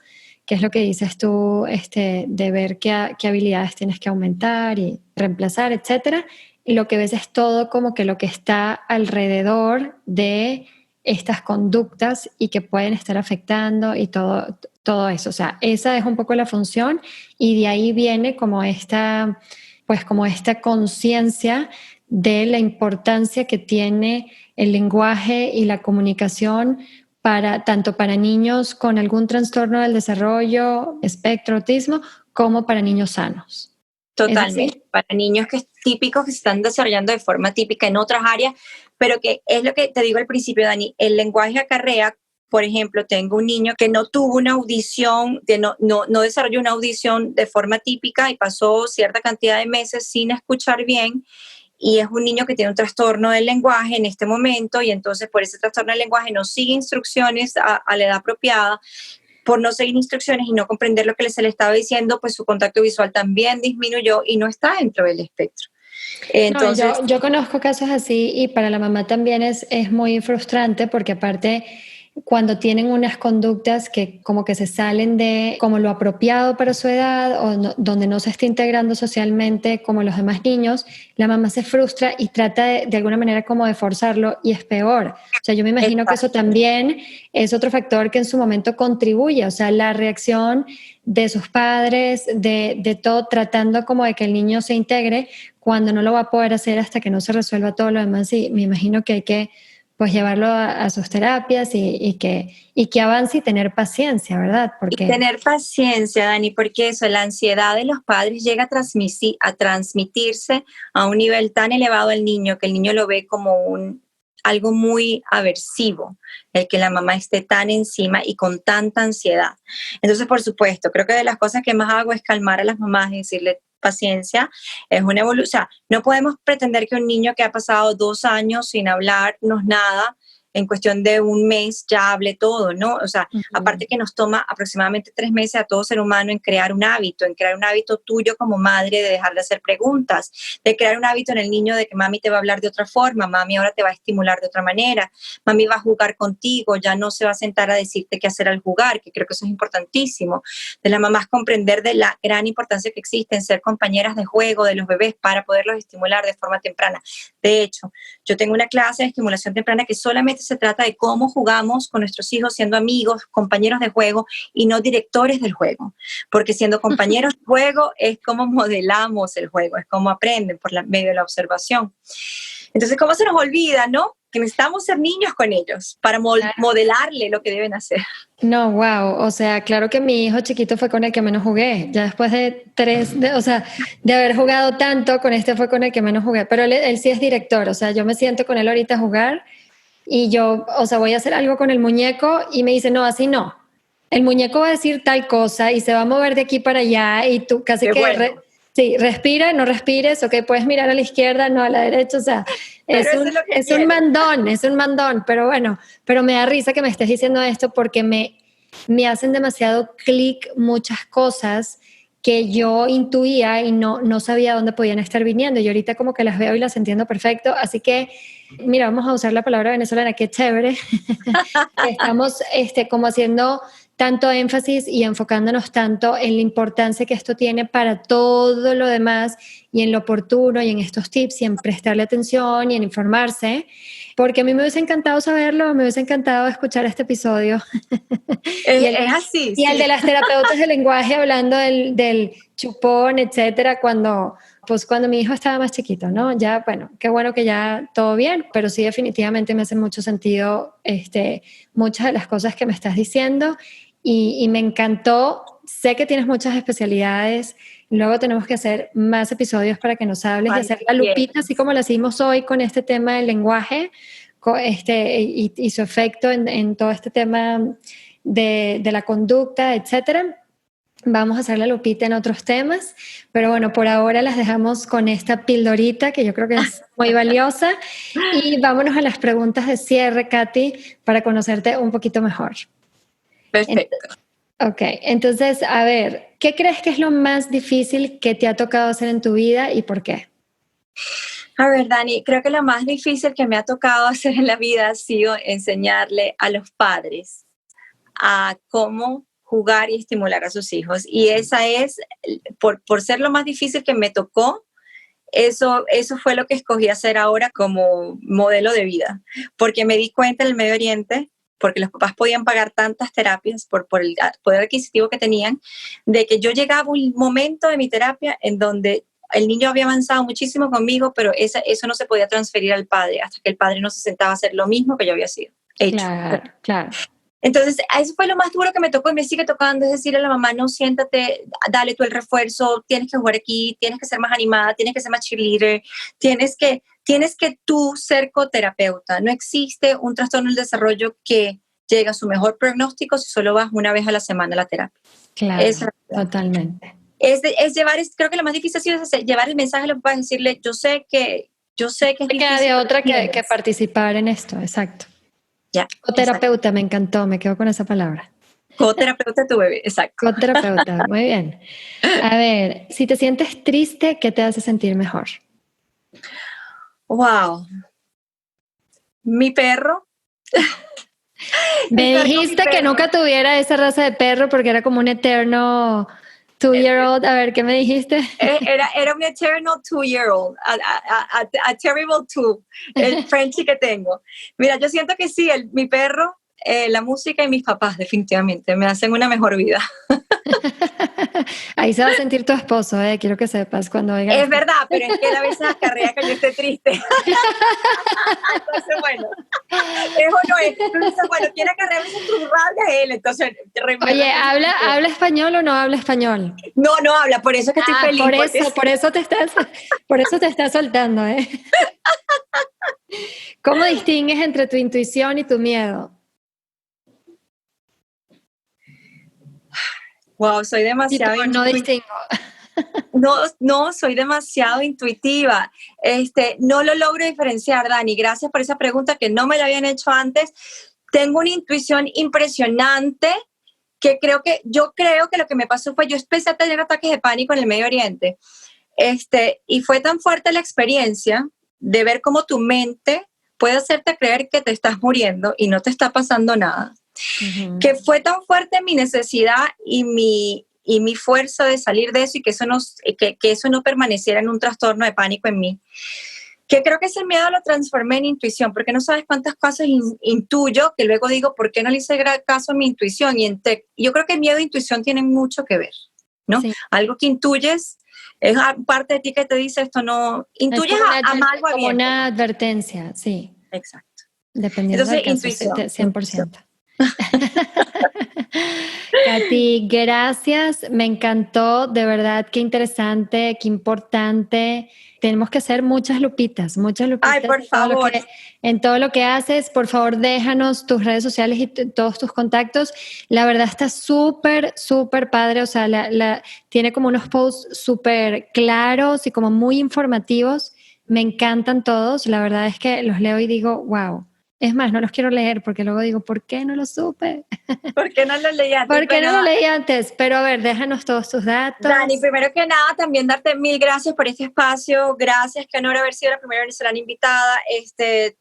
qué es lo que dices tú, de ver qué habilidades tienes que aumentar y reemplazar, etcétera. Y lo que ves es todo como que lo que está alrededor de estas conductas y que pueden estar afectando y todo eso. O sea, esa es un poco la función, y de ahí viene pues como esta conciencia de la importancia que tiene el lenguaje y la comunicación tanto para niños con algún trastorno del desarrollo, espectro, autismo, como para niños sanos. Totalmente, para niños típicos que se están desarrollando de forma típica en otras áreas, pero que es lo que te digo al principio, Dani, el lenguaje acarrea. Por ejemplo, tengo un niño que no tuvo una audición, que no desarrolló una audición de forma típica y pasó cierta cantidad de meses sin escuchar bien, y es un niño que tiene un trastorno del lenguaje en este momento, y entonces por ese trastorno del lenguaje no sigue instrucciones a la edad apropiada. Por no seguir instrucciones y no comprender lo que se le estaba diciendo, pues su contacto visual también disminuyó y no está dentro del espectro. Entonces, no, yo conozco casos así, y para la mamá también es muy frustrante, porque aparte cuando tienen unas conductas que como que se salen de como lo apropiado para su edad, o donde no se está integrando socialmente como los demás niños, la mamá se frustra y trata de alguna manera como de forzarlo, y es peor. O sea, yo me imagino que eso también es otro factor que en su momento contribuye, o sea, la reacción de sus padres, de todo, tratando como de que el niño se integre, cuando no lo va a poder hacer hasta que no se resuelva todo lo demás. Y me imagino que hay que pues llevarlo a sus terapias y que avance, y tener paciencia, ¿verdad? Y tener paciencia, Dani, porque eso, la ansiedad de los padres llega a transmitirse a un nivel tan elevado al niño, que el niño lo ve como algo muy aversivo, el que la mamá esté tan encima y con tanta ansiedad. Entonces, por supuesto, creo que de las cosas que más hago es calmar a las mamás y decirle, paciencia, es una evolución. O sea, no podemos pretender que un niño que ha pasado 2 años sin hablarnos nada, en cuestión de un mes ya hable todo, ¿no? O sea, aparte que nos toma aproximadamente 3 meses a todo ser humano en crear un hábito tuyo como madre de dejar de hacer preguntas, de crear un hábito en el niño de que mami te va a hablar de otra forma, mami ahora te va a estimular de otra manera, mami va a jugar contigo, ya no se va a sentar a decirte qué hacer al jugar, que creo que eso es importantísimo. De las mamás comprender de la gran importancia que existe en ser compañeras de juego de los bebés para poderlos estimular de forma temprana. De hecho, yo tengo una clase de estimulación temprana que solamente se trata de cómo jugamos con nuestros hijos siendo amigos, compañeros de juego y no directores del juego, porque siendo compañeros de juego es como modelamos el juego, es como aprenden por medio de la observación. Entonces, ¿cómo se nos olvida, no? Que necesitamos ser niños con ellos para modelarle lo que deben hacer. No, wow, o sea, claro que mi hijo chiquito fue con el que menos jugué, ya después de de haber jugado tanto, con este fue con el que menos jugué, pero él sí es director, o sea, yo me siento con él ahorita a jugar y yo, o sea, voy a hacer algo con el muñeco y me dice, no, así no, el muñeco va a decir tal cosa y se va a mover de aquí para allá y tú casi Qué que... bueno. Sí, respira, no respires, ok, puedes mirar a la izquierda, no a la derecha, o sea, es un mandón, pero bueno, pero me da risa que me estés diciendo esto porque me hacen demasiado clic muchas cosas que yo intuía y no sabía dónde podían estar viniendo, y ahorita como que las veo y las entiendo perfecto, así que, mira, vamos a usar la palabra venezolana, qué chévere, estamos como haciendo tanto énfasis y enfocándonos tanto en la importancia que esto tiene para todo lo demás y en lo oportuno y en estos tips y en prestarle atención y en informarse, porque a mí me hubiese encantado saberlo, me hubiese encantado escuchar este episodio. Es así. Y el de las terapeutas de lenguaje hablando del chupón, etcétera, cuando mi hijo estaba más chiquito, ¿no? Ya, bueno, qué bueno que ya todo bien, pero sí definitivamente me hace mucho sentido muchas de las cosas que me estás diciendo y me encantó. Sé que tienes muchas especialidades, luego tenemos que hacer más episodios para que nos hables y hacer la lupita, así como lo hicimos hoy con este tema del lenguaje y su efecto en todo este tema de la conducta, etcétera. Vamos a hacer la lupita en otros temas, pero bueno, por ahora las dejamos con esta pildorita que yo creo que es muy valiosa y vámonos a las preguntas de cierre, Katy, para conocerte un poquito mejor. Perfecto. Ok, entonces, a ver, ¿qué crees que es lo más difícil que te ha tocado hacer en tu vida y por qué? A ver, Dani, creo que lo más difícil que me ha tocado hacer en la vida ha sido enseñarle a los padres a cómo jugar y estimular a sus hijos. Y esa es, por ser lo más difícil que me tocó, eso fue lo que escogí hacer ahora como modelo de vida. Porque me di cuenta en el Medio Oriente, porque los papás podían pagar tantas terapias por el poder adquisitivo que tenían, de que yo llegaba a un momento de mi terapia en donde el niño había avanzado muchísimo conmigo, pero eso no se podía transferir al padre hasta que el padre no se sentaba a hacer lo mismo que yo había sido hecho. Claro. Entonces, eso fue lo más duro que me tocó y me sigue tocando, es decirle a la mamá, no, siéntate, dale tú el refuerzo, tienes que jugar aquí, tienes que ser más animada, tienes que ser más cheerleader, tienes que tú ser coterapeuta. No existe un trastorno del desarrollo que llegue a su mejor pronóstico si solo vas una vez a la semana a la terapia. Claro, totalmente. Creo que lo más difícil ha sido llevar el mensaje a los papás, decirle, yo sé que es difícil. Queda de otra que participar en esto, exacto. Ya, coterapeuta, me encantó, me quedo con esa palabra. Coterapeuta de tu bebé, exacto. Coterapeuta, muy bien. A ver, si te sientes triste, ¿qué te hace sentir mejor? Wow. Mi perro. Me dijiste que nunca tuviera esa raza de perro porque era como un eterno 2-year-old. A ver, ¿qué me dijiste? Era un eternal 2-year-old, a terrible 2, el Frenchie que tengo. Mira, yo siento que sí, mi perro, la música y mis papás definitivamente me hacen una mejor vida. Ahí se va a sentir tu esposo, quiero que sepas cuando oiga. Es verdad, pero es que él a veces acarrea que yo esté triste. Entonces, bueno, eso no es. Tú dices, bueno, ¿quién acarrea a veces tus rabias? Él, entonces... Oye, ¿habla español o no habla español? No habla, por eso es que estoy feliz. Por eso te estás soltando, ¿Cómo distingues entre tu intuición y tu miedo? Wow, soy demasiado no distingo. No, soy demasiado intuitiva. No lo logro diferenciar, Dani. Gracias por esa pregunta que no me la habían hecho antes. Tengo una intuición impresionante yo creo que lo que me pasó fue, yo empecé a tener ataques de pánico en el Medio Oriente. Y fue tan fuerte la experiencia de ver cómo tu mente puede hacerte creer que te estás muriendo y no te está pasando nada. Uh-huh. Que fue tan fuerte mi necesidad y mi fuerza de salir de eso y que eso no permaneciera en un trastorno de pánico en mí. Que creo que ese miedo lo transformé en intuición, porque no sabes cuántas cosas intuyo, que luego digo, ¿por qué no le hice caso a mi intuición? Yo creo que miedo e intuición tienen mucho que ver, ¿no? Sí. Algo que intuyes, es parte de ti que te dice esto, no, intuyes a mal o a bien. Como una advertencia, sí. Exacto. Dependiendo del caso, intuición. 100%. Katy, gracias, me encantó, de verdad, qué interesante, qué importante. Tenemos que hacer muchas lupitas. Ay, por favor. En todo lo que haces, por favor, déjanos tus redes sociales y todos tus contactos. La verdad está súper, súper padre, o sea, tiene como unos posts súper claros y como muy informativos. Me encantan todos, la verdad es que los leo y digo, wow. Es más, no los quiero leer porque luego digo, ¿por qué no lo supe? ¿Por qué no lo leí antes? ¿Por qué no lo leí antes? Pero a ver, déjanos todos tus datos. Dani, primero que nada, también darte mil gracias por este espacio. Gracias, qué honor haber sido la primera venezolana invitada.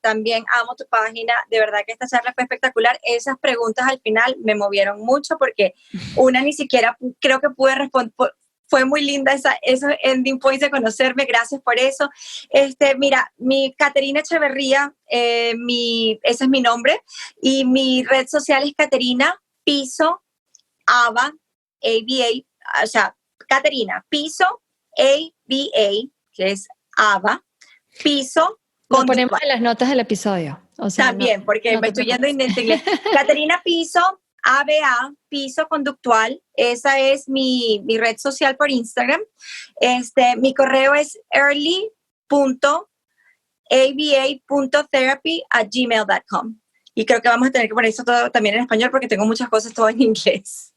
También amo tu página. De verdad que esta charla fue espectacular. Esas preguntas al final me movieron mucho porque una ni siquiera creo que pude responder. Fue muy linda esos ending points de conocerme, gracias por eso. Mira, mi Caterina Echeverría, ese es mi nombre, y mi red social es Caterina Piso ABA, o sea, Caterina Piso ABA, que es ABA, Piso. Lo ponemos en las notas del episodio. O sea, también, porque me estoy yendo en inglés. Caterina Piso ABA, Piso Conductual, esa es mi red social por Instagram. Mi correo es early.aba.therapy@gmail.com. Y creo que vamos a tener que poner eso todo también en español porque tengo muchas cosas todo en inglés.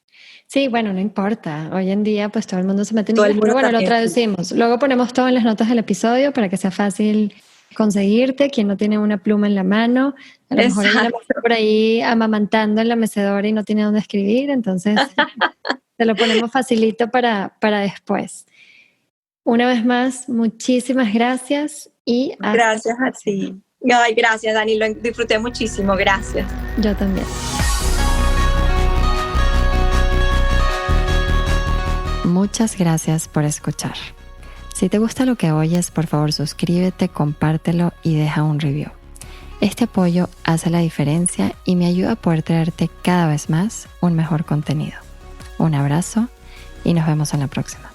Sí, bueno, no importa. Hoy en día pues todo el mundo se mete en inglés, pero bueno, lo traducimos. Luego ponemos todo en las notas del episodio para que sea fácil conseguirte, quien no tiene una pluma en la mano. A lo mejor hay una mujer por ahí amamantando en la mecedora y no tiene dónde escribir, entonces te lo ponemos facilito para después. Una vez más, muchísimas gracias y gracias a ti. Ay, gracias, Dani, lo disfruté muchísimo, gracias. Yo también. Muchas gracias por escuchar. Si te gusta lo que oyes, por favor suscríbete, compártelo y deja un review. Este apoyo hace la diferencia y me ayuda a poder traerte cada vez más un mejor contenido. Un abrazo y nos vemos en la próxima.